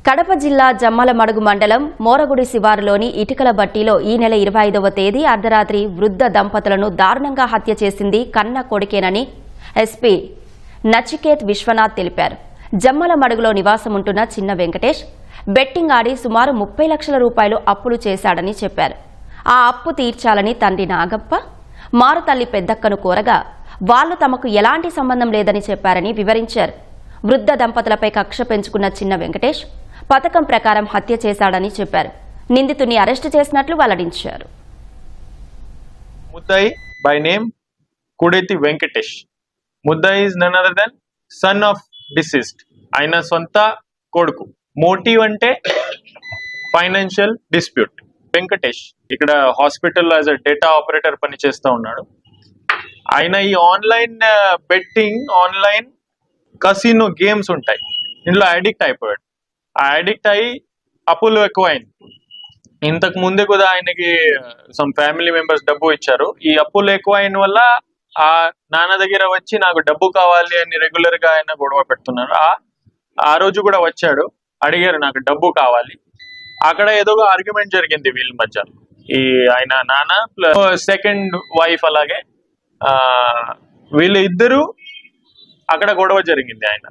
కడప జిల్లా జమ్మలమడుగు మండలం మోరగుడి శివారులోని ఇటుకల బట్టీలో ఈ నెల 25వ తేదీ అర్ధరాత్రి వృద్ధ దంపతులను దారుణంగా హత్య చేసింది కన్న కొడుకేనని ఎస్పీ నచికేత్ విశ్వనాథ్ తెలిపారు. జమ్మలమడుగులో నివాసం ఉంటున్న చిన్న వెంకటేష్ బెట్టింగ్ ఆడి సుమారు 30 లక్షల రూపాయలు అప్పులు చేశాడని చెప్పారు. ఆ అప్పు తీర్చాలని తండ్రి నాగప్ప, మారుతల్లి పెద్దక్కను కోరగా వాళ్లు తమకు ఎలాంటి సంబంధం లేదని చెప్పారని వివరించారు. వృద్ధ దంపతులపై కక్ష పెంచుకున్న చిన్న వెంకటేష్ పథకం ప్రకారం హత్య చేశాడని చెప్పారు. నిందితుడిని అరెస్టు చేసినట్లు వెల్లడించారు. ముద్దాయి బై నేమ్ కుడేతి వెంకటేష్. ముద్దాయి is none other than son of deceased. ఆయన సొంత కొడుకు. మోటివ్ అంటే ఫైనాన్షియల్ డిస్ప్యూట్. వెంకటేష్ ఇక్కడ హాస్పిటల్లో యాజ్ అ డేటా ఆపరేటర్ పని చేస్తూ ఉన్నాడు. ఆయన ఈ ఆన్లైన్ బెట్టింగ్, ఆన్లైన్ కసినో గేమ్స్ ఉంటాయి, ఇందులో అడిక్ట్ అయిపోయాడు. ఆ అడిక్ట్ అయ్యి అప్పులు ఎక్కువైంది. ఇంతకు ముందే కూడా ఆయనకి సమ్ ఫ్యామిలీ మెంబర్స్ డబ్బు ఇచ్చారు. ఈ అప్పులు ఎక్కువ అయిన వల్ల ఆ నాన్న దగ్గర వచ్చి నాకు డబ్బు కావాలి అని రెగ్యులర్ గా ఆయన గొడవ పెడుతున్నారు. ఆ రోజు కూడా వచ్చాడు, అడిగారు నాకు డబ్బు కావాలి. అక్కడ ఏదో ఆర్గ్యుమెంట్ జరిగింది వీళ్ళ మధ్య. ఈ ఆయన నాన్న ప్లస్ సెకండ్ వైఫ్, అలాగే వీళ్ళు ఇద్దరు అక్కడ గొడవ జరిగింది ఆయన.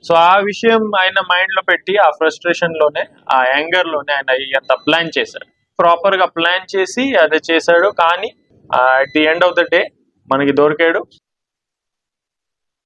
సో ఆ విషయం ఆయన మైండ్ లో పెట్టి ఆ ఫ్రస్ట్రేషన్ లోనే, ఆ యాంగర్ లోనే ఆయన అంత ప్లాన్ చేశాడు. ప్రాపర్ గా ప్లాన్ చేసి అదే చేశాడు. కానీ at the end of the day మనకి దొరికాడు.